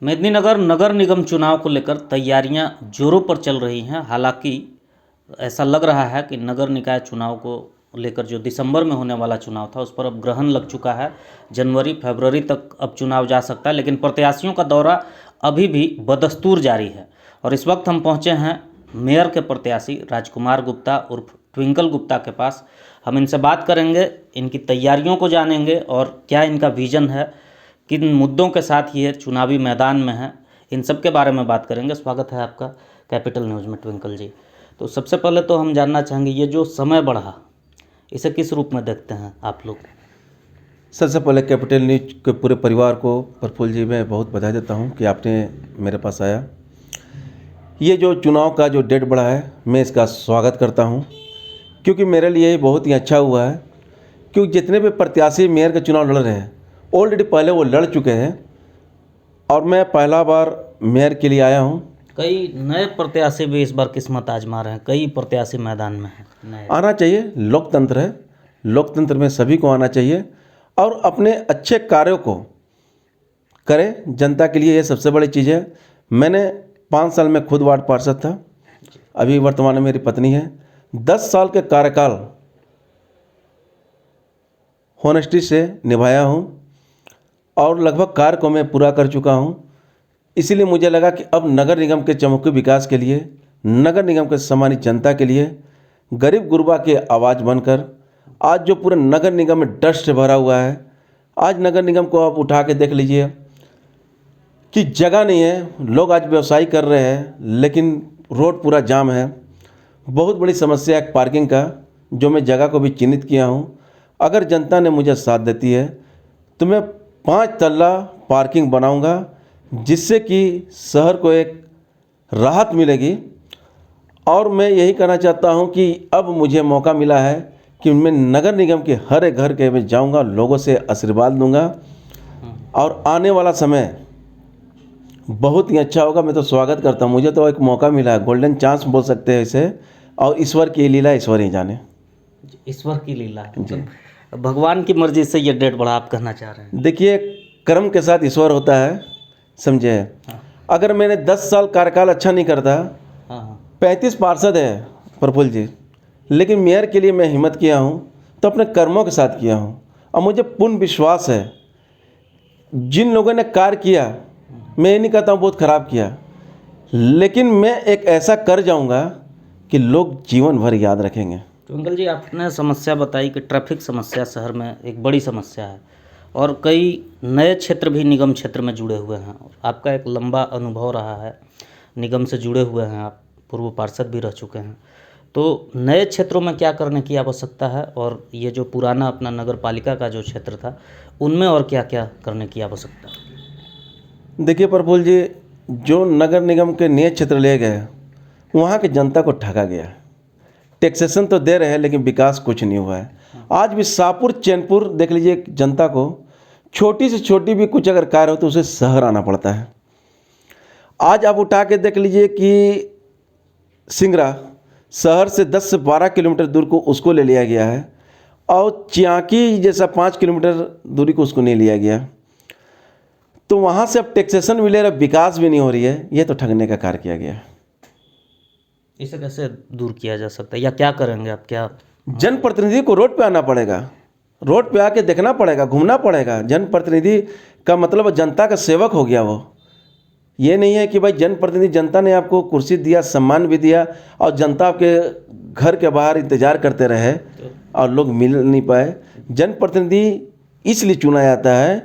मेदिनीनगर नगर निगम चुनाव को लेकर तैयारियां जोरों पर चल रही हैं। हालांकि ऐसा लग रहा है कि नगर निकाय चुनाव को लेकर जो दिसंबर में होने वाला चुनाव था उस पर अब ग्रहण लग चुका है। जनवरी फरवरी तक अब चुनाव जा सकता है, लेकिन प्रत्याशियों का दौरा अभी भी बदस्तूर जारी है। और इस वक्त हम पहुंचे हैं मेयर के प्रत्याशी राजकुमार गुप्ता उर्फ ट्विंकल गुप्ता के पास। हम इनसे बात करेंगे, इनकी तैयारियों को जानेंगे और क्या इनका विजन है, किन मुद्दों के साथ ये चुनावी मैदान में है, इन सब के बारे में बात करेंगे। स्वागत है आपका कैपिटल न्यूज़ में ट्विंकल जी। तो सबसे पहले तो हम जानना चाहेंगे, ये जो समय बढ़ा इसे किस रूप में देखते हैं आप लोग? सबसे पहले कैपिटल न्यूज के पूरे परिवार को प्रफुल्ल जी मैं बहुत बधाई देता हूं कि आपने मेरे पास आया। ये जो चुनाव का जो डेट बढ़ा है मैं इसका स्वागत करता हूं, क्योंकि मेरे लिए ये बहुत ही अच्छा हुआ है। क्योंकि जितने भी प्रत्याशी मेयर का चुनाव लड़ रहे हैं ऑलरेडी पहले वो लड़ चुके हैं और मैं पहला बार मेयर के लिए आया हूं। कई नए प्रत्याशी भी इस बार किस्मत आजमा रहे हैं, कई प्रत्याशी मैदान में हैं नए। आना चाहिए, लोकतंत्र है, लोकतंत्र में सभी को आना चाहिए और अपने अच्छे कार्यों को करें जनता के लिए, ये सबसे बड़ी चीज़ है। मैंने 5 साल में खुद वार्ड पार्षद था, अभी वर्तमान में मेरी पत्नी है। 10 साल के कार्यकाल होनेस्टी से निभाया हूँ और लगभग कार्य को मैं पूरा कर चुका हूँ। इसीलिए मुझे लगा कि अब नगर निगम के चहुमुखी विकास के लिए, नगर निगम के सम्मानित जनता के लिए, गरीब गुरबा की आवाज़ बनकर, आज जो पूरे नगर निगम में डस्ट भरा हुआ है, आज नगर निगम को आप उठा के देख लीजिए कि जगह नहीं है। लोग आज व्यवसाय कर रहे हैं लेकिन रोड पूरा जाम है। बहुत बड़ी समस्या है पार्किंग का, जो मैं जगह को भी चिन्हित किया हूँ। अगर जनता ने मुझे साथ देती है तो मैं 5 तल्ला पार्किंग बनाऊंगा, जिससे कि शहर को एक राहत मिलेगी। और मैं यही कहना चाहता हूं कि अब मुझे मौका मिला है कि मैं नगर निगम के हर एक घर के में जाऊंगा, लोगों से आशीर्वाद लूँगा और आने वाला समय बहुत ही अच्छा होगा। मैं तो स्वागत करता हूं, मुझे तो एक मौका मिला है, गोल्डन चांस बोल सकते हैं इसे। और ईश्वर की लीला ईश्वर ही जाने। ईश्वर की लीला जी। भगवान की मर्जी से ये डेट बढ़ा, आप कहना चाह रहे हैं? देखिए, कर्म के साथ ईश्वर होता है, समझे। अगर मैंने 10 साल कार्यकाल अच्छा नहीं करता, 35 पार्षद है प्रफुल्ल जी, लेकिन मेयर के लिए मैं हिम्मत किया हूँ तो अपने कर्मों के साथ किया हूँ। और मुझे पूर्ण विश्वास है जिन लोगों ने कार्य किया, मैं ये नहीं कहता हूँ बहुत ख़राब किया, लेकिन मैं एक ऐसा कर जाऊँगा कि लोग जीवन भर याद रखेंगे। ट्विंकल जी, आपने समस्या बताई कि ट्रैफिक समस्या शहर में एक बड़ी समस्या है और कई नए क्षेत्र भी निगम क्षेत्र में जुड़े हुए हैं। आपका एक लंबा अनुभव रहा है, निगम से जुड़े हुए हैं आप, पूर्व पार्षद भी रह चुके हैं। तो नए क्षेत्रों में क्या करने की आवश्यकता है और ये जो पुराना अपना नगर पालिका का जो क्षेत्र था उनमें और क्या क्या करने की आवश्यकता है? देखिए प्रफुल्ल जी, जो नगर निगम के नए क्षेत्र ले गए वहाँ की जनता को ठगा गया। टैक्सेशन तो दे रहे हैं लेकिन विकास कुछ नहीं हुआ है। आज भी शाहपुर चैनपुर देख लीजिए, जनता को छोटी से छोटी भी कुछ अगर कार्य हो तो उसे शहर आना पड़ता है। आज आप उठा के देख लीजिए कि सिंगरा शहर से 10 से 12 किलोमीटर दूर को उसको ले लिया गया है और चियाकी जैसा 5 किलोमीटर दूरी को उसको नहीं लिया गया। तो वहाँ से अब टैक्सेशन भी ले रहा, विकास भी नहीं हो रही है। ये तो ठगने का कार्य किया गया है। इसे कैसे दूर किया जा सकता है या क्या करेंगे आप? क्या जनप्रतिनिधि को रोड पे आना पड़ेगा, रोड पे आके देखना पड़ेगा, घूमना पड़ेगा। जनप्रतिनिधि का मतलब जनता का सेवक हो गया वो। ये नहीं है कि भाई जनप्रतिनिधि, जनता ने आपको कुर्सी दिया, सम्मान भी दिया और जनता आपके घर के बाहर इंतजार करते रहे और लोग मिल नहीं पाए। जनप्रतिनिधि इसलिए चुना जाता है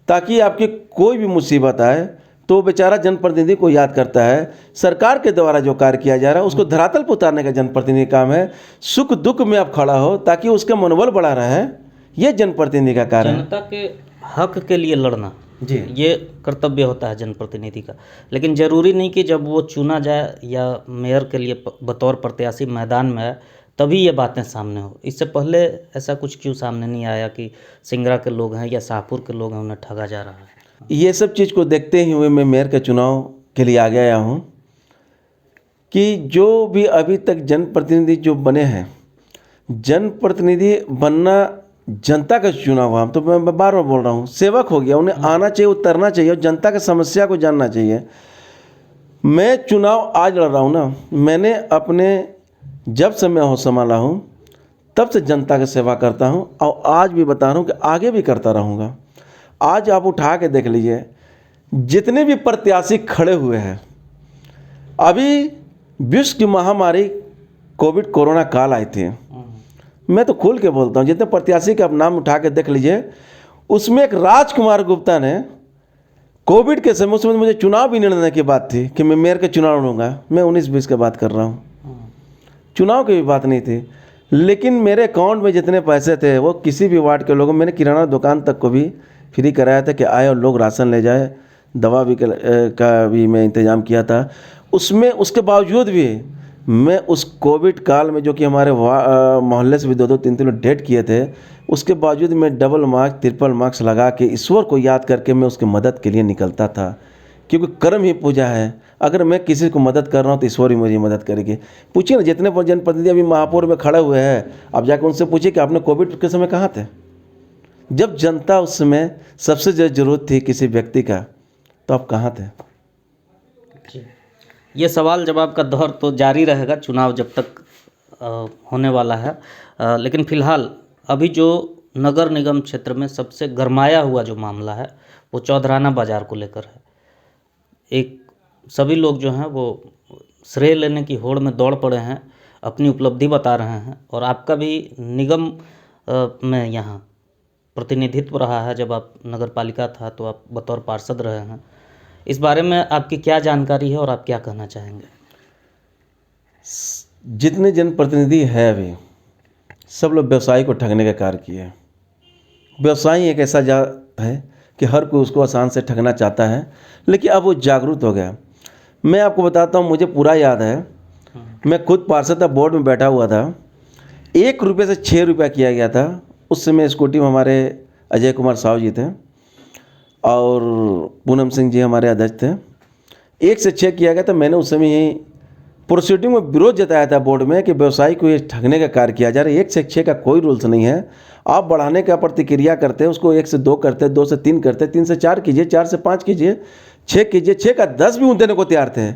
ताकि आपकी कोई भी मुसीबत आए तो बेचारा जनप्रतिनिधि को याद करता है। सरकार के द्वारा जो कार्य किया जा रहा है उसको धरातल पर उतारने का जनप्रतिनिधि काम है। सुख दुख में आप खड़ा हो ताकि उसका मनोबल बढ़ा रहे, ये जनप्रतिनिधि का कार्य है। जनता के हक के लिए लड़ना जी, ये कर्तव्य होता है जनप्रतिनिधि का। लेकिन ज़रूरी नहीं कि जब वो चुना जाए या मेयर के लिए बतौर प्रत्याशी मैदान में आए तभी ये बातें सामने हो। इससे पहले ऐसा कुछ क्यों सामने नहीं आया कि सिंगरा के लोग हैं या शाहपुर के लोग हैं, उन्हें ठगा जा रहा है? ये सब चीज़ को देखते ही हुए मैं मेयर के चुनाव के लिए आ गया हूँ कि जो भी अभी तक जनप्रतिनिधि जो बने हैं, जनप्रतिनिधि बनना जनता का चुनाव हुआ, हम तो मैं बार बार बोल रहा हूँ, सेवक हो गया, उन्हें आना चाहिए, उतरना चाहिए और जनता की समस्या को जानना चाहिए। मैं चुनाव आज लड़ रहा हूँ ना, मैंने अपने जब से मैं होश संभाला हूँ तब से जनता की सेवा करता हूँ और आज भी बता रहा हूँ कि आगे भी करता रहूँगा। आज आप उठा के देख लीजिए, जितने भी प्रत्याशी खड़े हुए हैं, अभी विश्व की महामारी कोविड कोरोना काल आई थी, मैं तो खुल के बोलता हूँ, जितने प्रत्याशी का आप नाम उठा के देख लीजिए, उसमें एक राजकुमार गुप्ता ने कोविड के समय, उसमें मुझे चुनाव भी लड़ने की बात थी कि मैं मेयर के चुनाव लड़ूंगा, मैं 19-20 की बात कर रहा हूँ, चुनाव की भी बात नहीं थी, लेकिन मेरे अकाउंट में जितने पैसे थे वो किसी भी वार्ड के लोगों, मैंने किराना दुकान तक को भी फ्री कराया था कि आए और लोग राशन ले जाए, दवा भी का भी मैं इंतज़ाम किया था। उसमें उसके बावजूद भी मैं उस कोविड काल में, जो कि हमारे मोहल्ले से भी 2-2 3-3 लोग डेथ किए थे, उसके बावजूद मैं डबल मार्क्स ट्रिपल मार्क्स लगा के ईश्वर को याद करके मैं उसकी मदद के लिए निकलता था, क्योंकि कर्म ही पूजा है। अगर मैं किसी को मदद कर रहा हूँ तो ईश्वर ही मुझे मदद करेगी। पूछिए ना, जितने जनप्रतिनिधि अभी महापौर में खड़े हुए हैं, आप जाकर उनसे पूछिए कि आपने कोविड के समय कहाँ थे, जब जनता उस समय सबसे ज़रूरत थी किसी व्यक्ति का, तो आप कहाँ थे? ये सवाल जवाब का दौर तो जारी रहेगा, चुनाव जब तक होने वाला है। लेकिन फिलहाल अभी जो नगर निगम क्षेत्र में सबसे गरमाया हुआ जो मामला है वो चौधराना बाज़ार को लेकर है। एक सभी लोग जो हैं वो श्रेय लेने की होड़ में दौड़ पड़े हैं, अपनी उपलब्धि बता रहे हैं, और आपका भी निगम में यहाँ प्रतिनिधित्व रहा है। जब आप नगर पालिका था तो आप बतौर पार्षद रहे हैं। इस बारे में आपकी क्या जानकारी है और आप क्या कहना चाहेंगे? जितने जनप्रतिनिधि हैं अभी, सब लोग व्यवसायी को ठगने का कार्य किए। व्यवसायी एक ऐसा जात है कि हर कोई उसको आसान से ठगना चाहता है, लेकिन अब वो जागरूक हो गया। मैं आपको बताता हूँ, मुझे पूरा याद है, मैं खुद पार्षद था, बोर्ड में बैठा हुआ था, 1 रुपये से 6 रुपया किया गया था। उस समय स्कूटी में हमारे अजय कुमार साहू जी थे और पूनम सिंह जी हमारे अध्यक्ष थे। 1 से 6 किया गया था। मैंने उस समय ही प्रोसीडिंग में विरोध जताया था बोर्ड में कि व्यवसायी को ये ठगने का कार्य किया जा रहा है। 1 से 6 का कोई रूल्स नहीं है। आप बढ़ाने का प्रतिक्रिया करते हैं, उसको 1 से 2 करते, 2 से 3 करते, 3 से 4 कीजिए, 4 से 5 कीजिए, 6 कीजिए, 6 का 10 भी देने को तैयार थे,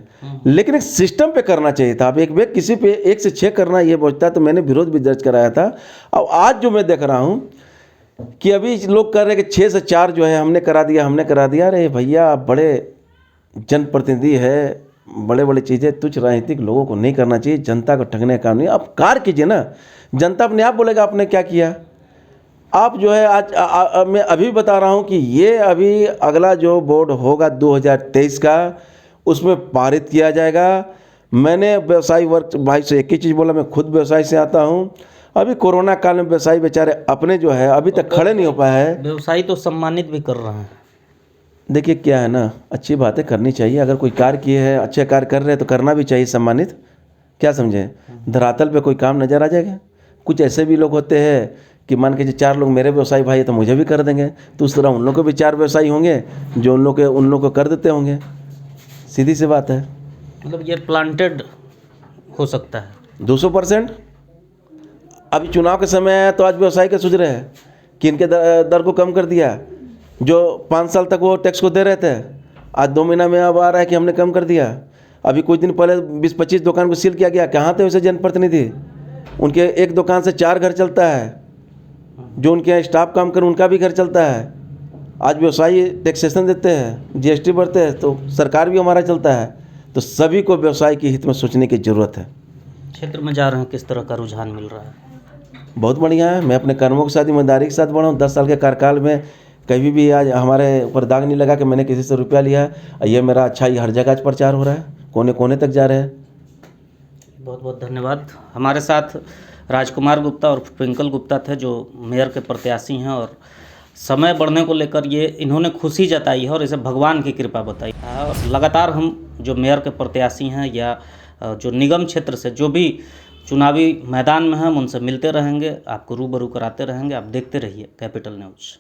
लेकिन एक सिस्टम पे करना चाहिए था। अब एक व्यक्ति किसी पे 1 से 6 करना ये पहुँचता है, तो मैंने विरोध भी दर्ज कराया था। अब आज जो मैं देख रहा हूँ कि अभी लोग कह रहे हैं कि 6 से 4 जो है हमने करा दिया। अरे भैया, आप बड़े जनप्रतिनिधि है, बड़े बड़े चीज़ें तुच्छ राजनीतिक लोगों को नहीं करना चाहिए। जनता को ठगने का काम नहीं, आप कार्य कीजिए ना, जनता अपने आप बोलेगा आपने क्या किया। आप जो है आज मैं अभी बता रहा हूँ कि ये अभी अगला जो बोर्ड होगा 2023 का, उसमें पारित किया जाएगा। मैंने व्यवसायी वर्ग भाई से एक ही चीज़ बोला, मैं खुद व्यवसाय से आता हूँ। अभी कोरोना काल में व्यवसायी बेचारे अपने जो है अभी तक खड़े नहीं हो पाए हैं। व्यवसायी तो सम्मानित भी कर रहे हैं। देखिए क्या है ना, अच्छी बातें करनी चाहिए। अगर कोई कार्य किए हैं, अच्छे कार्य कर रहे हैं तो करना भी चाहिए सम्मानित, क्या समझे। धरातल पे कोई काम नज़र आ जाएगा। कुछ ऐसे भी लोग होते हैं कि मान के 4 लोग मेरे व्यवसायी भाई है तो मुझे भी कर देंगे, तो उस तरह उन लोग को भी 4 व्यवसायी होंगे जो उन लोग को कर देते होंगे। सीधी सी बात है। मतलब ये प्लांटेड हो सकता है 200%। अभी चुनाव के समय है तो आज व्यवसायी के सूझ रहे हैं कि इनके दर को कम कर दिया। जो 5 साल तक वो टैक्स को दे रहे थे, आज 2 महीना में अब आ रहा है कि हमने कम कर दिया। अभी कुछ दिन पहले 20-25 दुकान को सील किया गया। कहाँ थे वैसे जनप्रतिनिधि? उनके एक दुकान से 4 घर चलता है, जो उनके यहाँ स्टाफ काम कर उनका भी घर चलता है। आज व्यवसायी टैक्सेशन देते हैं, GST भरते हैं, तो सरकार भी हमारा चलता है। तो सभी को व्यवसाय के हित में सोचने की ज़रूरत है। क्षेत्र में जा रहे हैं, किस तरह का रुझान मिल रहा है? बहुत बढ़िया है। मैं अपने कर्मों के साथ ईमानदारी के साथ बढ़ा हूँ। 10 साल के कार्यकाल में कभी भी आज हमारे ऊपर दाग नहीं लगा कि मैंने किसी से रुपया लिया है। ये मेरा अच्छा ही हर जगह प्रचार हो रहा है, कोने कोने तक जा रहे हैं। बहुत बहुत धन्यवाद। हमारे साथ राजकुमार गुप्ता और ट्विंकल गुप्ता थे, जो मेयर के प्रत्याशी हैं, और समय बढ़ने को लेकर ये इन्होंने खुशी जताई है और इसे भगवान की कृपा बताई है। और लगातार हम जो मेयर के प्रत्याशी हैं या जो निगम क्षेत्र से जो भी चुनावी मैदान में हैं, हम उनसे मिलते रहेंगे, आपको रूबरू कराते रहेंगे। आप देखते रहिए कैपिटल न्यूज़।